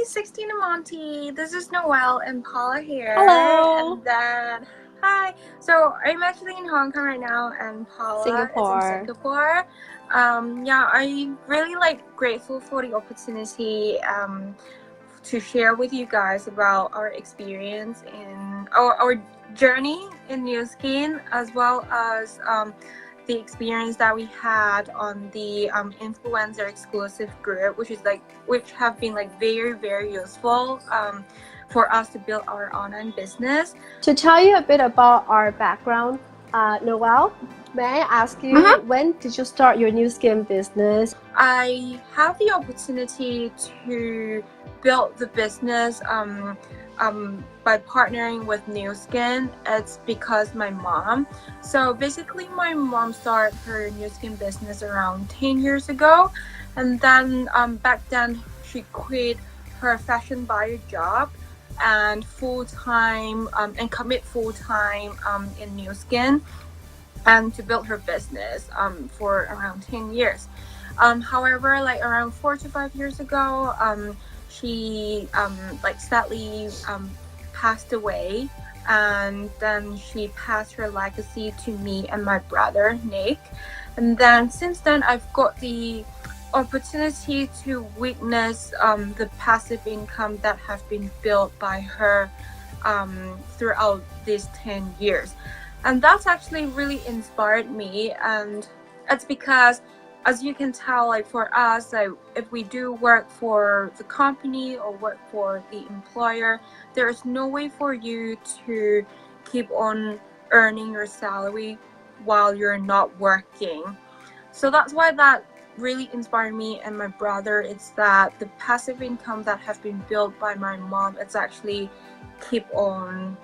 16 and Monte. This is Noelle and Paula here. Hello. And then, hi. So I'm actually in Hong Kong right now, and Paula is in Singapore. Singapore. I'm really grateful for the opportunity to share with you guys about our experience in our journey in New Skin, as well as the experience that we had on the influencer exclusive group, which have been very, very useful for us to build our online business. To tell you a bit about our background, Noelle, may I ask you, when did you start your new skin business? I have the opportunity to build the business by partnering with New Skin. It's because my mom. So basically, my mom started her New Skin business around 10 years ago, and then back then she quit her fashion buyer job and commit full time in New Skin and to build her business for around 10 years. However, around 4 to 5 years ago, she sadly passed away, and then she passed her legacy to me and my brother Nick. And then since then, I've got the opportunity to witness the passive income that have been built by her throughout these 10 years. And that's actually really inspired me, and it's because, as you can tell, for us, if we do work for the company or work for the employer, there is no way for you to keep on earning your salary while you're not working. So that's why that really inspired me and my brother. It's that the passive income that has been built by my mom, it's actually keep on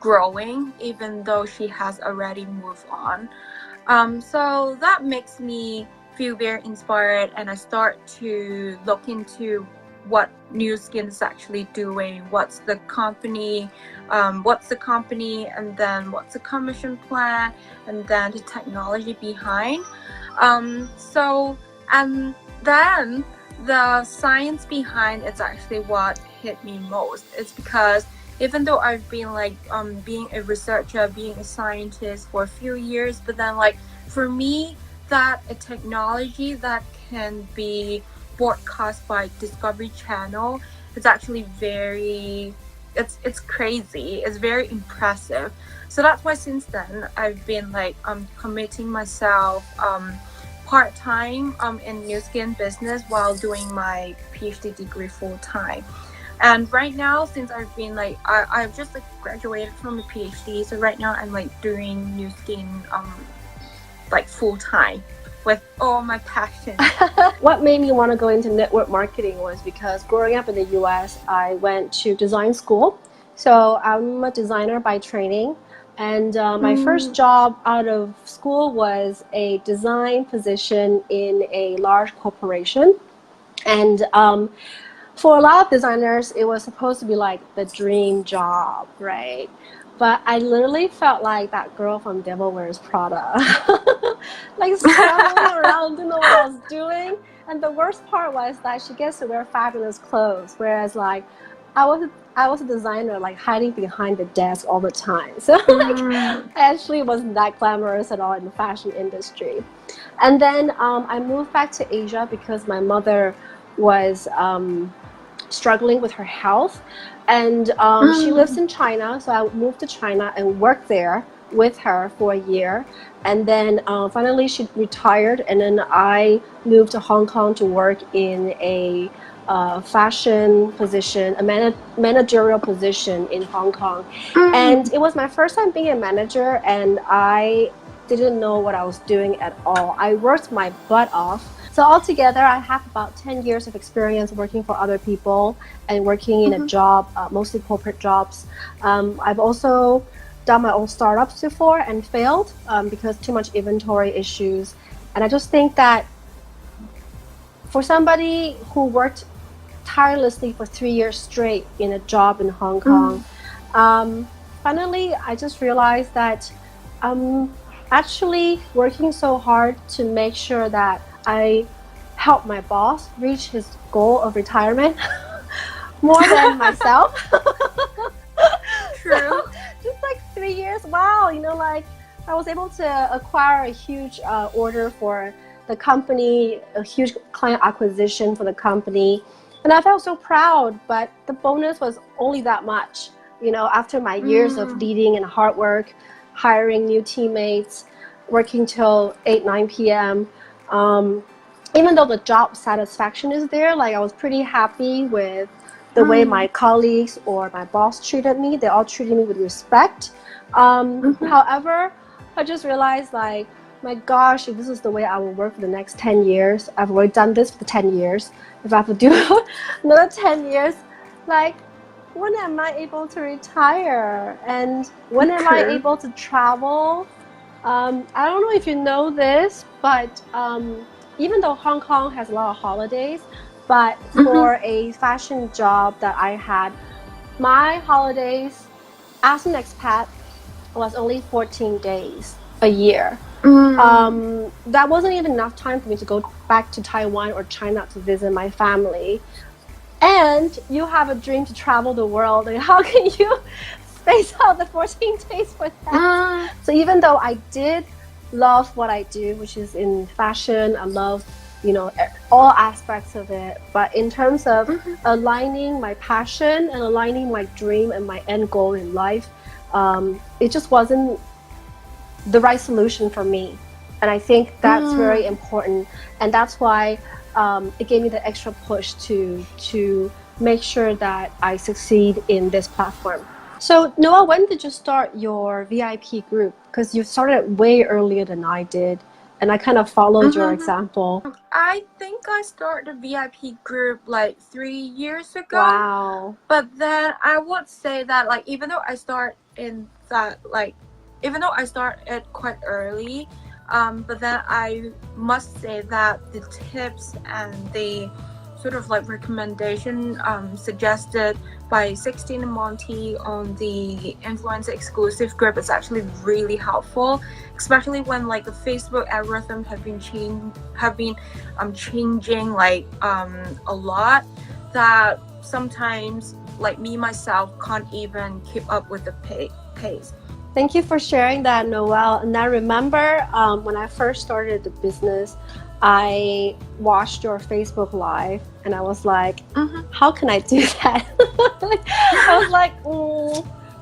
growing even though she has already moved on. So that makes me feel very inspired, and I start to look into what New Skin is actually doing, what's the company, and then what's the commission plan, and then the technology behind. And then the science behind it's actually what hit me most. It's because even though I've been being a researcher, being a scientist for a few years, but then for me, that a technology that can be broadcast by Discovery Channel, it's actually it's crazy. It's very impressive. So that's why since then I've been committing myself part-time in New Skin business while doing my PhD degree full-time. And right now, since I've been I've just graduated from a PhD, so right now I'm doing New Skin full time with all my passion. What made me want to go into network marketing was because growing up in the US, I went to design school. So I'm a designer by training. And my first job out of school was a design position in a large corporation. And for a lot of designers, it was supposed to be the dream job, right? But I literally felt like that girl from Devil Wears Prada. Scrambling around, didn't know what I was doing. And the worst part was that she gets to wear fabulous clothes, whereas I was a designer hiding behind the desk all the time. So I actually wasn't that glamorous at all in the fashion industry. And then I moved back to Asia because my mother was struggling with her health, and she lives in China, so I moved to China and worked there with her for a year, and then finally she retired, and then I moved to Hong Kong to work in a fashion position, a managerial position in Hong Kong. And it was my first time being a manager, and I didn't know what I was doing at all. I worked my butt off. So altogether, I have about 10 years of experience working for other people and working in a job, mostly corporate jobs. I've also done my own startups before and failed because too much inventory issues. And I just think that for somebody who worked tirelessly for 3 years straight in a job in Hong Kong, finally, I just realized that I'm actually working so hard to make sure that I help my boss reach his goal of retirement more than myself. True. So, just like 3 years, wow, you know, like I was able to acquire a huge order for the company, a huge client acquisition for the company. And I felt so proud, but the bonus was only that much. You know, after my years of leading and hard work, hiring new teammates, working till 8, 9 p.m., even though the job satisfaction is there, like I was pretty happy with the way my colleagues or my boss treated me. They all treated me with respect. However, I just realized, like, my gosh, if this is the way I will work for the next 10 years, I've already done this for 10 years. If I have to do another 10 years, like, when am I able to retire? And when am I able to travel? I don't know if you know this, but even though Hong Kong has a lot of holidays, but for a fashion job that I had, my holidays as an expat was only 14 days a year. That wasn't even enough time for me to go back to Taiwan or China to visit my family. And you have a dream to travel the world, and how can you space out the 14 days for that? So even though I did love what I do, which is in fashion, I love, you know, all aspects of it, but in terms of aligning my passion and aligning my dream and my end goal in life, it just wasn't the right solution for me. And I think that's very important, and that's why it gave me the extra push to make sure that I succeed in this platform. So Noah, when did you start your VIP group? Because you started way earlier than I did, and I kind of followed your example. I think I started the VIP group like 3 years ago. Wow. But then I would say that, like, even though I started quite early, but then I must say that the tips and the sort of like recommendation suggested by 16 and Monte on the influencer exclusive group is actually really helpful, especially when like the Facebook algorithm have been changing like a lot, that sometimes like me myself can't even keep up with the pace. Thank you for sharing that, Noelle. And I remember when I first started the business, I watched your Facebook Live and I was like, how can I do that? I was like,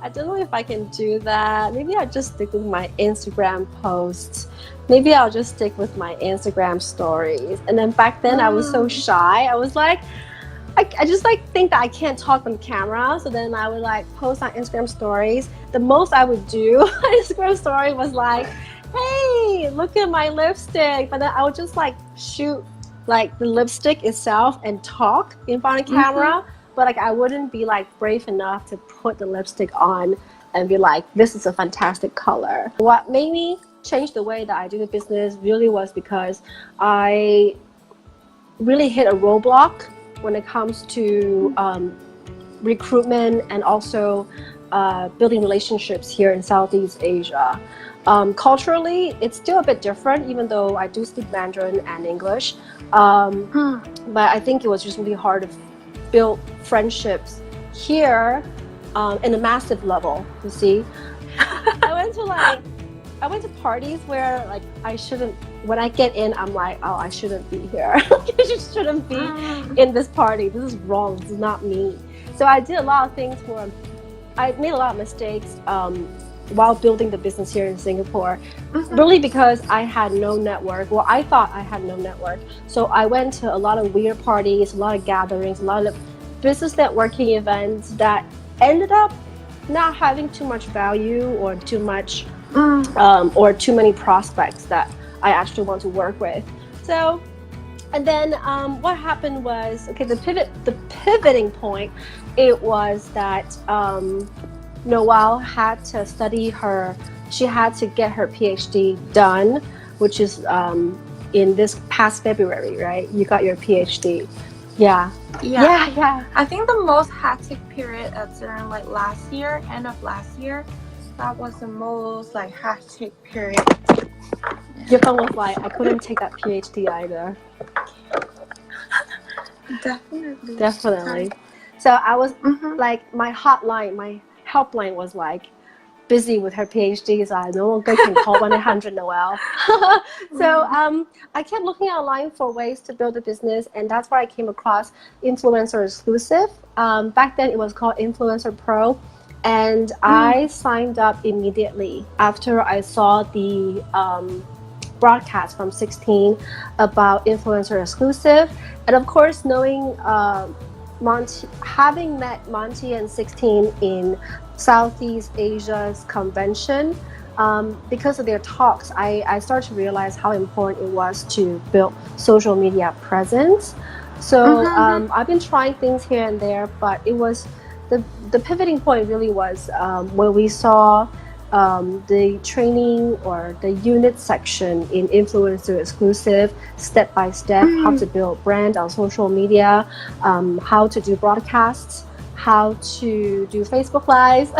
I don't know if I can do that. Maybe I'll just stick with my Instagram posts. Maybe I'll just stick with my Instagram stories. And then back then I was so shy. I was like, I just like think that I can't talk on camera, so then I would like post on Instagram stories. The most I would do on Instagram story was like, hey, look at my lipstick. But then I would just like shoot like the lipstick itself and talk in front of camera. But like I wouldn't be like brave enough to put the lipstick on and be like, this is a fantastic color. What made me change the way that I do the business really was because I really hit a roadblock when it comes to recruitment and also building relationships here in Southeast Asia. Culturally, it's still a bit different, even though I do speak Mandarin and English. But I think it was just really hard to build friendships here in a massive level, you see. I went to parties where like I shouldn't, when I get in, I'm like, oh, I shouldn't be here. I just shouldn't be in this party. This is wrong. This is not me. So I did a lot of things where I made a lot of mistakes while building the business here in Singapore, really because I had no network. Well, I thought I had no network. So I went to a lot of weird parties, a lot of gatherings, a lot of business networking events that ended up not having too much value or too much or too many prospects that I actually want to work with. So, and then what happened was, okay, the pivoting point, it was that Noelle had to study she had to get her PhD done, which is in this past February, right? You got your PhD. Yeah. I think the most hectic period is during like last year, end of last year. That was the most like hectic period. Your phone was like, I couldn't take that PhD either. Definitely. So I was Mm-hmm. like, my hotline, my helpline was like busy with her PhD, so I no longer can call 1-800-Noel. So I kept looking online for ways to build a business, and that's where I came across Influencer Exclusive. Back then it was called Influencer Pro, and I signed up immediately after I saw the broadcast from 16 about Influencer Exclusive. And of course, knowing Monte, having met Monte and 16 in Southeast Asia's convention, because of their talks, I started to realize how important it was to build social media presence. So Mm-hmm. I've been trying things here and there, but it was the pivoting point really was when we saw the training or the unit section in Influencer Exclusive, step by step, how to build brand on social media, how to do broadcasts, how to do Facebook Lives.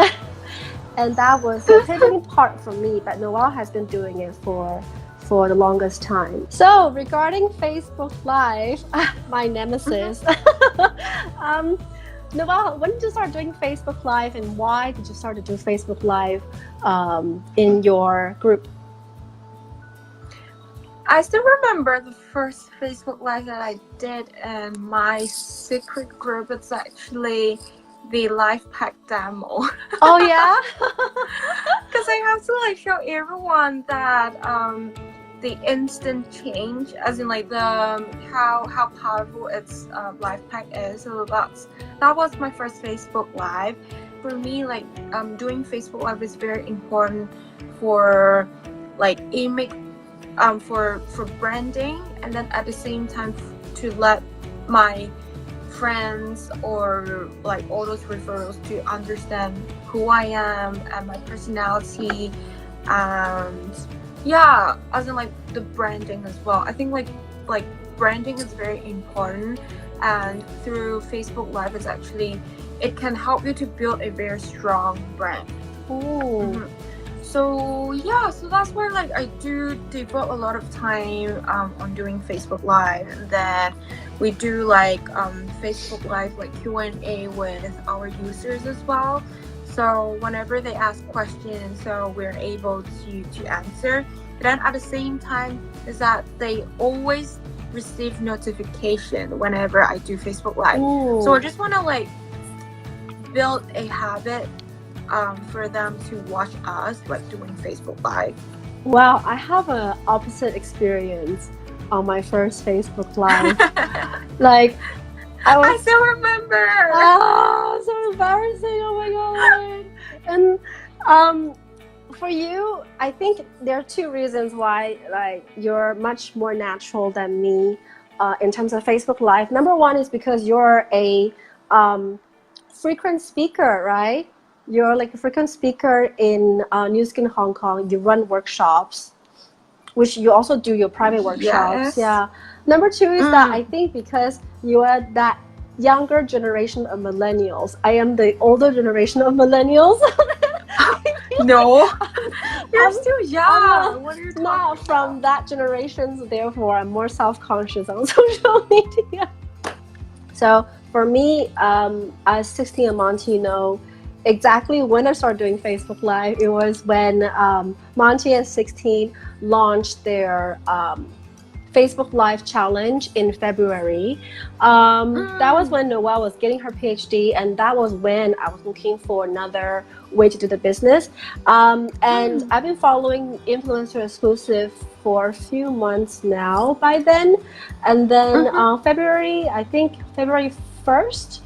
And that was a pivoting part for me, but Noel has been doing it for the longest time. So regarding Facebook Live, my nemesis. Noel, when did you start doing Facebook Live, and why did you start to do Facebook Live in your group? I still remember the first Facebook Live that I did in my secret group. It's actually the life pack demo. Oh yeah. Because I have to like show everyone that the instant change, as in like the how powerful its life pack is. So that was my first Facebook Live. For me, like doing Facebook Live is very important for like image, for branding, and then at the same time to let my friends or like all those referrals to understand who I am and my personality, and yeah, as in like the branding as well. I think like branding is very important, and through Facebook Live it can help you to build a very strong brand. Ooh. So yeah, so that's where like I do devote a lot of time on doing Facebook Live, and then we do like Facebook Live like Q&A with our users as well. So whenever they ask questions, so we're able to answer. But then at the same time is that they always receive notification whenever I do Facebook Live. Ooh. So I just want to like build a habit for them to watch us like doing Facebook Live. Wow, I have an opposite experience on my first Facebook Live. Like I still remember. Oh, so embarrassing! Oh my god! And for you, I think there are two reasons why like you're much more natural than me in terms of Facebook Live. Number one is because you're a frequent speaker, right? You're like a frequent speaker in New Skin Hong Kong. You run workshops, which you also do your private workshops. Yes. Yeah. Number two is that I think because you are that younger generation of millennials. I am the older generation of millennials. No, you're still young. What are you talking not from that generation, so therefore I'm more self-conscious on social media. So for me, as 16 and Monte, you know, exactly when I started doing Facebook Live, it was when Monte and 16 launched their Facebook Live challenge in February. That was when Noelle was getting her PhD, and that was when I was looking for another way to do the business. And I've been following Influencer Exclusive for a few months now by then. And then February 1st,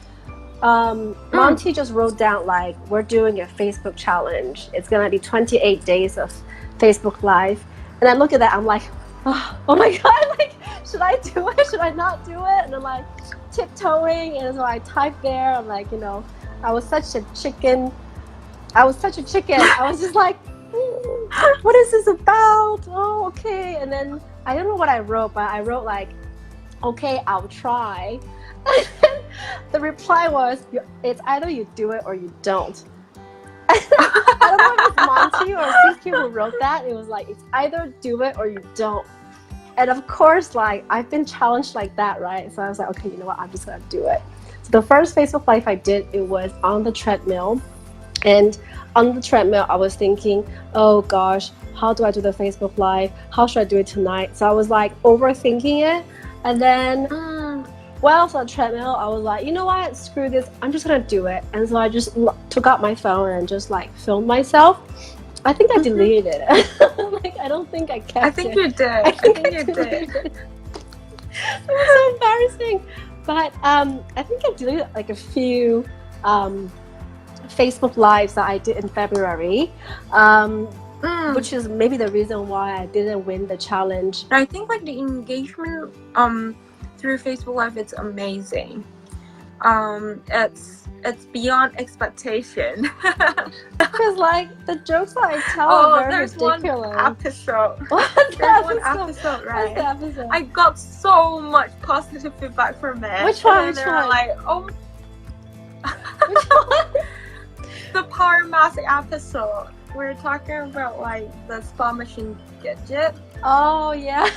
Monte just wrote down like, we're doing a Facebook challenge. It's gonna be 28 days of Facebook Live. And I look at that, I'm like, oh my god, like, should I do it? Should I not do it? And I'm like tiptoeing, and so I typed there. I'm like, you know, I was such a chicken. I was just like, what is this about? Oh, okay. And then I don't know what I wrote, but I wrote like, okay, I'll try. And then the reply was, it's either you do it or you don't. I don't know if it's Monte or CQ who wrote that. It was like, it's either do it or you don't. And of course, like, I've been challenged like that, right? So I was like, okay, you know what? I'm just gonna do it. So the first Facebook Live I did, it was on the treadmill. And on the treadmill, I was thinking, oh gosh, how do I do the Facebook Live? How should I do it tonight? So I was like overthinking it. And then while I was on the treadmill, I was like, you know what? Screw this. I'm just going to do it. And so I just took out my phone and just like filmed myself. I think I deleted it. Like, I don't think I kept it. I think you did. I think you did. It was so embarrassing. But I think I deleted like a few Facebook Lives that I did in February, which is maybe the reason why I didn't win the challenge. I think like the engagement through Facebook Live, it's amazing. It's beyond expectation. Because like the jokes that I tell are very ridiculous. One episode. There's one episode, right? What's the episode? I got so much positive feedback from it. Which one? And they're like, oh. Which one? The Power Massive episode. We're talking about like the spa machine gadget. Oh yeah.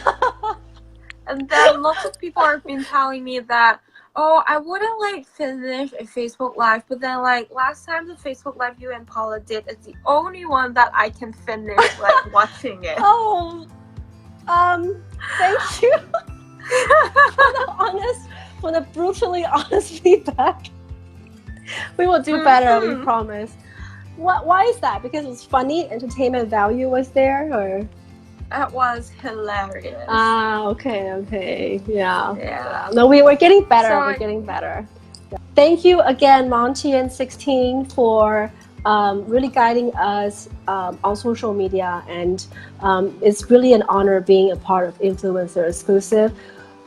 And then lots of people have been telling me that, oh, I wouldn't like finish a Facebook Live, but then like last time the Facebook Live you and Paula did, it's the only one that I can finish like watching it. Oh, thank you for the brutally honest feedback. We will do better, we promise. Why is that? Because it was funny, entertainment value was there, or? It was hilarious. Okay. Yeah. No, we're getting better. So we're getting better. Thank you again, Monte and 16, for really guiding us on social media. And it's really an honor being a part of Influencer Exclusive.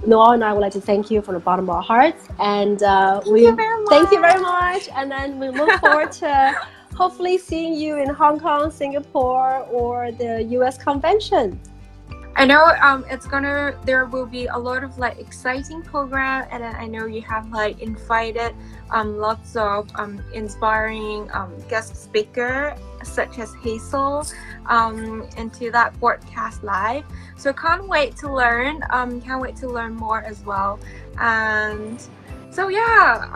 Noel and I would like to thank you from the bottom of our hearts. And thank you very much. And then we look forward to hopefully seeing you in Hong Kong, Singapore, or the US convention. I know there will be a lot of like exciting program, and then I know you have like invited lots of inspiring guest speaker such as Hazel into that broadcast live. So can't wait to learn. Can't wait to learn more as well. And so yeah,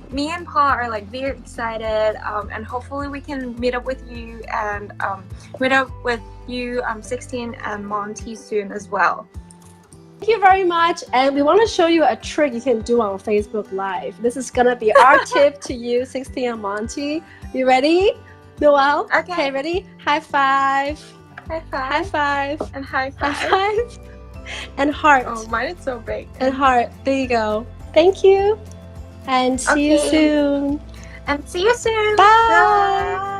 me and Paul are like very excited, and hopefully we can meet up with you and 16 and Monte soon as well. Thank you very much, and we want to show you a trick you can do on Facebook Live. This is gonna be our tip to you, 16 and Monte. You ready, Noel? Okay, ready? High five. High five. High five. And high five. High five. And heart. Oh, mine is so big. And heart. There you go. Thank you, and see you soon. And see you soon. Bye.